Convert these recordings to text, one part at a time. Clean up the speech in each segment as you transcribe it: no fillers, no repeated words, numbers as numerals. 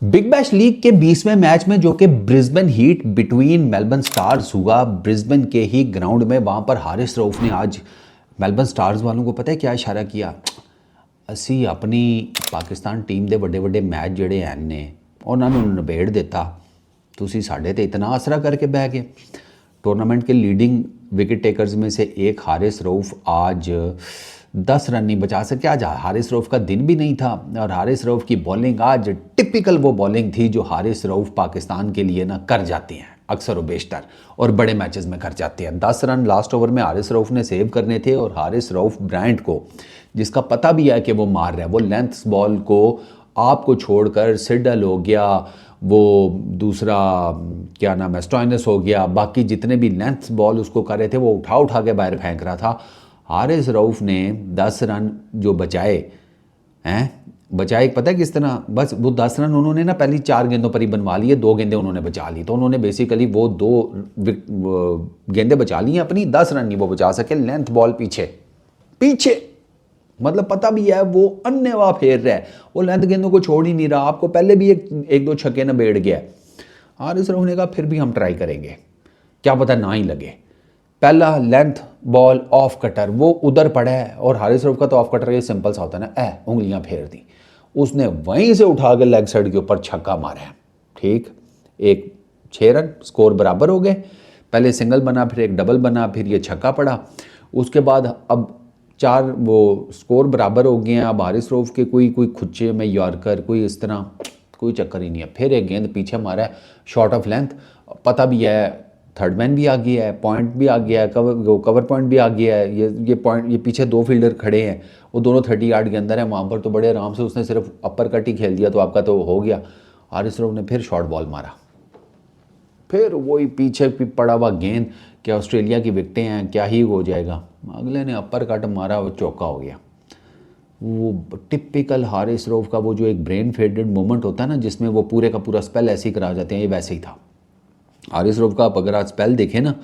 Big Bash league के 20वें match में जो कि Brisbane heat between Melbourne stars हुआ ब्रिस्बेन के ही ग्राउंड में, वहाँ पर हारिस रऊफ ने आज मेलबर्न स्टार्स वालों को पता है क्या इशारा किया, असी अपनी पाकिस्तान टीम के बड़े बड़े मैच जोड़े हैं ने उन्होंने निबेड़ दिता, तुसी साढ़े ते इतना आसरा करके बह गए। टूर्नामेंट के लीडिंग विकेट टेकर्स में से एक हारिस रऊफ आज 10 रन नहीं बचा सके। आज हारिस रऊफ का दिन भी नहीं था और हारिस रऊफ की बॉलिंग आज टिपिकल वो बॉलिंग थी जो हारिस रऊफ पाकिस्तान के लिए ना कर जाते हैं अक्सर व बेशतर, और बड़े मैचेस में कर जाते हैं। 10 रन लास्ट ओवर में हारिस रऊफ ने सेव करने थे और हारिस रऊफ ब्रांड को, जिसका पता भी है कि वो मार रहा है, वो लेंथ बॉल को आपको छोड़कर सिडल हो गया, वो दूसरा क्या नाम है स्टॉइनस हो गया, बाकी जितने भी लेंथ बॉल उसको कर रहे थे वो उठा उठा के बाहर फेंक रहा था। हारिस रऊफ ने 10 रन जो बचाए हैं, बचाए पता है किस तरह, बस वो 10 रन उन्होंने ना पहली 4 गेंदों पर ही बनवा लिए, 2 गेंदें उन्होंने बचा ली, तो उन्होंने बेसिकली वो 2 गेंदें बचा ली हैं अपनी, 10 रन नहीं वो बचा सके। लेंथ बॉल पीछे पीछे मतलब पता भी है वो अन्यवा फेर रहा है, वो लेंथ गेंदों को छोड़ ही नहीं रहा, आपको पहले भी एक दो छक्के न बैठ गया। हारिस रऊफ ने कहा फिर भी हम ट्राई करेंगे, क्या पता ना ही लगे। पहला लेंथ बॉल ऑफ कटर वो उधर पड़ा है, और हारिस रऊफ का तो ऑफ कटर ये सिंपल सा होता है ना, उंगलियां फेर दी, उसने वहीं से उठा के लेग साइड के ऊपर छक्का मारा है। ठीक, एक 6 रन स्कोर बराबर हो गए, पहले सिंगल बना फिर एक डबल बना फिर ये छक्का पड़ा, उसके बाद अब 4 वो स्कोर बराबर हो गए हैं। अब हारिस रऊफ के कोई खुच्चे में यॉर्कर कोई इस तरह कोई चक्कर ही नहीं है, फिर एक गेंद पीछे मारा है शॉर्ट ऑफ लेंथ, पता भी है थर्ड मैन भी आ गया है, पॉइंट भी आ गया है, कवर पॉइंट भी आ गया है, ये पॉइंट, ये पीछे 2 फील्डर खड़े हैं, वो दोनों 30 यार्ड के अंदर है, वहाँ पर तो बड़े आराम से उसने सिर्फ अपर कट ही खेल दिया तो आपका तो हो गया। हारिस रऊफ ने फिर शॉर्ट बॉल मारा, फिर वही पीछे पड़ा हुआ गेंद, क्या ऑस्ट्रेलिया की विकटें हैं, क्या ही हो जाएगा, अगले ने अपर कट मारा, वो चौका हो गया। वो टिपिकल हारिस रऊफ का वो जो एक ब्रेन फेडेड मोमेंट होता है ना, जिसमें वो पूरे का पूरा स्पेल ऐसे ही करा जाते हैं, ये वैसे ही था हारिस रऊफ का। आप अगर आज स्पेल देखें ना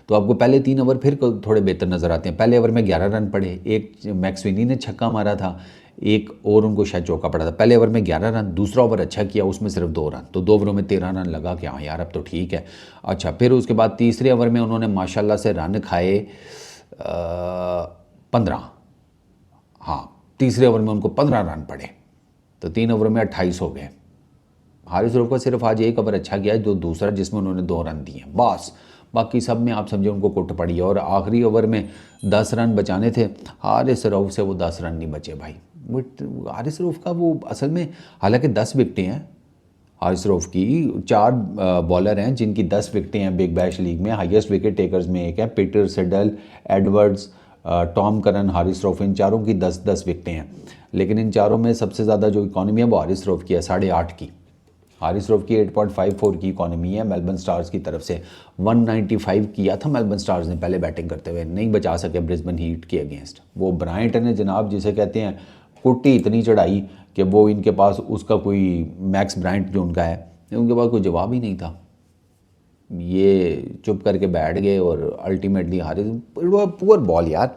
तो आपको पहले 3 ओवर फिर थोड़े बेहतर नज़र आते हैं। पहले ओवर में 11 रन पड़े, एक मैक्सविनी ने छक्का मारा था, एक और उनको शायद चौका पड़ा था। पहले ओवर में 11 रन, दूसरा ओवर अच्छा किया उसमें सिर्फ 2 रन, तो 2 ओवरों में 13 रन लगा कि हाँ यार अब तो ठीक है। अच्छा, फिर उसके बाद तीसरे ओवर में उन्होंने माशाल्लाह से रन खाए 15, हाँ तीसरे ओवर में उनको 15 रन पड़े, तो 3 ओवर में 28 हो गए। हारिस रऊफ का सिर्फ आज एक ओवर अच्छा गया जो दूसरा, जिसमें उन्होंने 2 रन दिए बस, बाकी सब में आप समझे उनको कुट पड़ी है। और आखिरी ओवर में 10 रन बचाने थे, हारिस रऊफ से वो 10 रन नहीं बचे भाई। बट हारिस रऊफ का वो असल में, हालांकि 10 विकटें हैं हारिस रऊफ की, 4 बॉलर हैं जिनकी 10 विकटें हैं बिग बैश लीग में, हाईएस्ट विकेट टेकर्स में एक है Peter Siddle, Edwards, Tom Curran, Haris Rauf, इन चारों की 10-10 विकटें हैं। लेकिन इन चारों में सबसे ज़्यादा जो इकॉनमी है वो हारिस रऊफ की है, 8.5 की। हारिस रऊफ की 8.54 की इकॉनमी है मेलबर्न स्टार्स की तरफ से। 195 किया था मेलबर्न स्टार्स ने पहले बैटिंग करते हुए, नहीं बचा सके ब्रिस्बेन हीट के अगेंस्ट। वो ब्रायंट ने जनाब, जिसे कहते हैं कुट्टी इतनी चढ़ाई कि वो इनके पास उसका कोई मैक्स ब्रायंट जो उनका है, उनके पास कोई जवाब ही नहीं था, ये चुप करके बैठ गए और अल्टीमेटली हारिस। पुअर बॉल यार,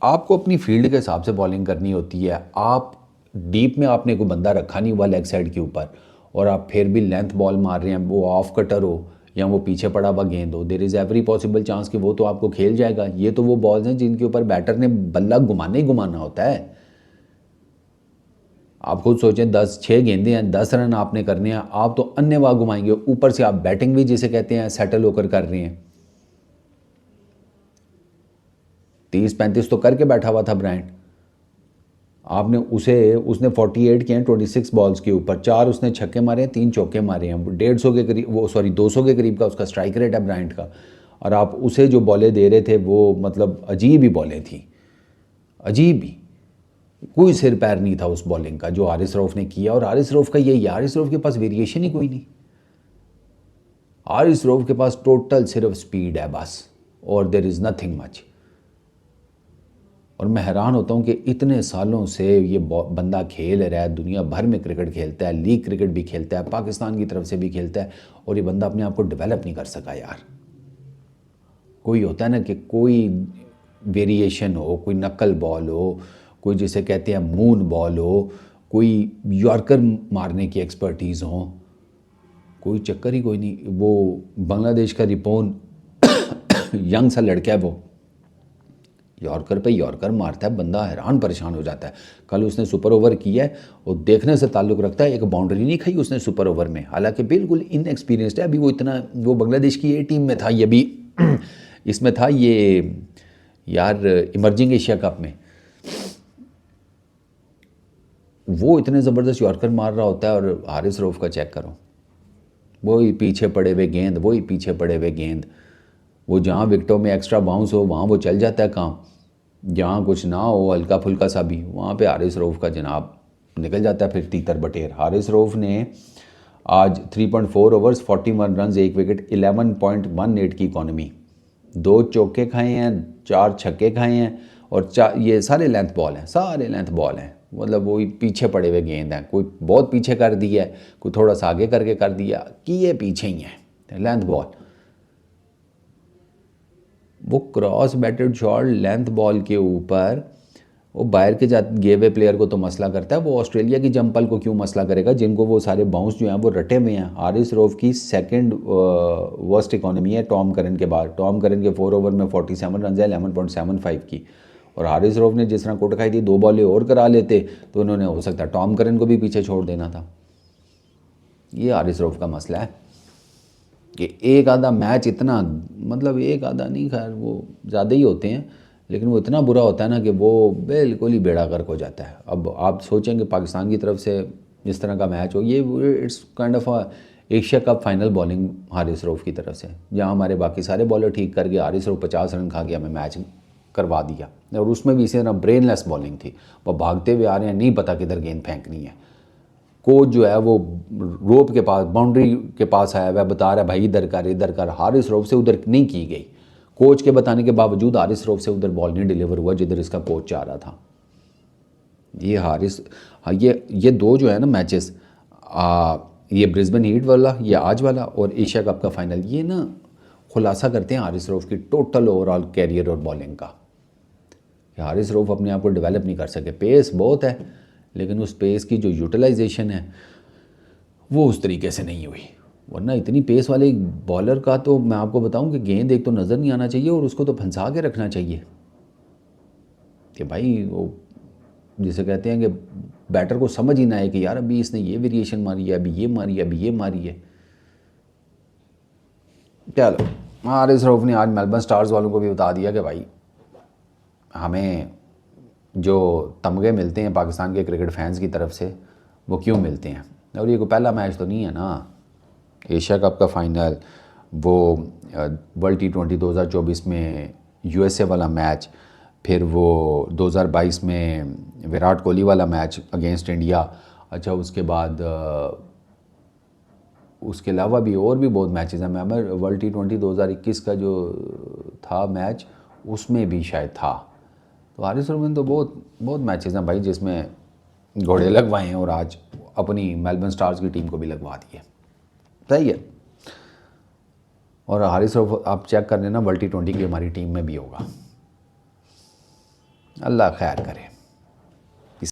आपको अपनी फील्ड के हिसाब से बॉलिंग करनी होती है। आप डीप में आपने कोई बंदा रखा नहीं हुआ लेग साइड के ऊपर, और आप फिर भी लेंथ बॉल मार रहे हैं, वो ऑफ कटर हो या वो पीछे पड़ा हुआ गेंद हो, there is every possible chance कि वो तो आपको खेल जाएगा। ये तो वो बॉल्स हैं जिनके ऊपर बैटर ने बल्ला घुमाने ही घुमाना होता है। आप खुद सोचें, 6 गेंदें हैं, 10 रन आपने करने हैं, आप तो अन्यवाह घुमाएंगे, ऊपर से आप बैटिंग भी जिसे कहते हैं सेटल होकर कर रहे हैं। 30-35 तो करके बैठा हुआ था ब्रायंट, आपने उसने 48 किए हैं 26 बॉल्स के ऊपर, 4 उसने छक्के मारे हैं, 3 चौके मारे हैं, 150 के करीब, वो सॉरी 200 के करीब का उसका स्ट्राइक रेट है ब्रायंट का। और आप उसे जो बॉलें दे रहे थे वो मतलब अजीब ही बॉलें थी, अजीब ही, कोई सिर पैर नहीं था उस बॉलिंग का जो हारिस रऊफ ने किया। और हारिस रऊफ का यही, हारिस रऊफ के पास वेरिएशन ही कोई नहीं, हारिस रऊफ के पास टोटल सिर्फ स्पीड है बस, और देयर इज़ नथिंग मच। और मैं हैरान होता हूँ कि इतने सालों से ये बंदा खेल रहा है, दुनिया भर में क्रिकेट खेलता है, लीग क्रिकेट भी खेलता है, पाकिस्तान की तरफ से भी खेलता है, और ये बंदा अपने आप को डेवलप नहीं कर सका यार। कोई होता है ना कि कोई वेरिएशन हो, कोई नकल बॉल हो, कोई जिसे कहते हैं मून बॉल हो, कोई यॉर्कर मारने की एक्सपर्टीज़ हो, कोई चक्कर ही कोई नहीं। वो बांग्लादेश का रिपोन यंग सा लड़का है, वो यॉर्कर पे यॉर्कर मारता है, बंदा हैरान परेशान हो जाता है। कल उसने सुपर ओवर किया है और देखने से ताल्लुक़ रखता है, एक बाउंड्री नहीं खाई उसने सुपर ओवर में, हालांकि बिल्कुल इनएक्सपीरियंस्ड है अभी वो इतना। वो बांग्लादेश की ए टीम में था, ये भी इसमें था ये यार इमर्जिंग एशिया कप में। वो इतने ज़बरदस्त यॉर्कर मार रहा होता है और हारिस रऊफ़ का चेक करो, वही पीछे पड़े हुए गेंद, वही पीछे पड़े हुए गेंद। वो जहाँ विकेटों में एक्स्ट्रा बाउंस हो वहाँ वो चल जाता है काम, जहाँ कुछ ना हो हल्का फुल्का सा भी, वहाँ पे हारिस रऊफ़ का जनाब निकल जाता है फिर तीतर बटेर। हारिस रऊफ़ ने आज 3.4 ओवर्स 41 रन, 1 विकेट, 11.18 की इकॉनमी, 2 चौके खाए हैं, 4 छक्के खाए हैं और 4 ये सारे लेंथ बॉल हैं, सारे लेंथ बॉल हैं। मतलब वही पीछे पड़े हुए गेंद हैं, कोई बहुत पीछे कर दिया है, कोई थोड़ा सा आगे करके कर दिया कि ये पीछे ही है लेंथ बॉल। वो cross batted shot length ball के ऊपर वो बाहर के गए हुए प्लेयर को तो मसला करता है, वो ऑस्ट्रेलिया की जंपल को क्यों मसला करेगा जिनको वो सारे बाउंस जो हैं वो रटे हुए हैं। हारिस रऊफ़ की सेकंड वर्स्ट इकॉनमी है टॉम करन के बाद। टॉम करन के 4 ओवर में 47 रन है, 11.75 की, और हारिस रऊफ़ ने जिस तरह कुट खाई थी 2 बॉलें और करा लेते तो उन्होंने हो सकता है टॉम करन को भी पीछे छोड़ देना था। ये हारिस रऊफ़ का मसला है कि एक आधा मैच इतना, मतलब एक आधा नहीं, खैर वो ज़्यादा ही होते हैं, लेकिन वो इतना बुरा होता है ना कि वो बिल्कुल ही बेड़ा गर्क हो जाता है। अब आप सोचेंगे पाकिस्तान की तरफ से इस तरह का मैच हो, ये it's kind of Asia cup final bowling Haris Rauf की तरफ से, जहाँ हमारे बाकी सारे बॉलर ठीक कर गए, हारिस रऊफ़ 50 रन खा के हमें मैच करवा दिया, और उसमें भी इसी तरह ब्रेनलेस बॉलिंग थी। वो भागते हुए आ रहे हैं, नहीं पता किधर गेंद फेंकनी है। कोच जो है वो रोप के पास, बाउंड्री के पास आया हुआ बता रहा है भाई इधर कर इधर कर, हारिस रऊफ़ से उधर नहीं की गई। कोच के बताने के बावजूद हारिस रऊफ़ से उधर बॉल नहीं डिलीवर हुआ जिधर इसका कोच चाह रहा था। ये हारिस, ये 2 जो है ना मैचेस, ये ब्रिस्बेन हीट वाला, ये आज वाला, और एशिया कप का फाइनल, ये ना खुलासा करते हैं हारिस रऊफ़ की टोटल ओवरऑल कैरियर और बॉलिंग का। हारिस रऊफ़ अपने आप को डेवलप नहीं कर सके। पेस बहुत है लेकिन उस पेस की जो यूटिलाइजेशन है वो उस तरीके से नहीं हुई, वरना इतनी पेस वाले बॉलर का तो मैं आपको बताऊं कि गेंद एक तो नज़र नहीं आना चाहिए और उसको तो फंसा के रखना चाहिए कि भाई वो जिसे कहते हैं कि बैटर को समझ ही ना आए कि यार अभी इसने ये वेरिएशन मारी है, अभी ये मारी है, अभी ये मारी है। चलो, हारिस रऊफ़ ने आज मेलबर्न स्टार्स वालों को भी बता दिया कि भाई हमें जो तमगे मिलते हैं पाकिस्तान के क्रिकेट फैंस की तरफ से वो क्यों मिलते हैं। और ये कोई पहला मैच तो नहीं है ना, एशिया कप का फ़ाइनल, वो वर्ल्ड T20 2024 में USA वाला मैच, फिर वो 2022 में विराट कोहली वाला मैच अगेंस्ट इंडिया। अच्छा, उसके बाद उसके अलावा भी और भी बहुत मैचेस हैं। मैं वर्ल्ड T20 2021 का जो था मैच उसमें भी शायद था। तो हारिस रऊफ़ ने तो बहुत मैचेस हैं भाई जिसमें घोड़े लगवाए हैं और आज अपनी मेलबर्न स्टार्स की टीम को भी लगवा दिए। सही है। और हारिस रऊफ़ आप चेक कर लेना वर्ल्ड T20 की हमारी टीम में भी होगा। अल्लाह खैर करे।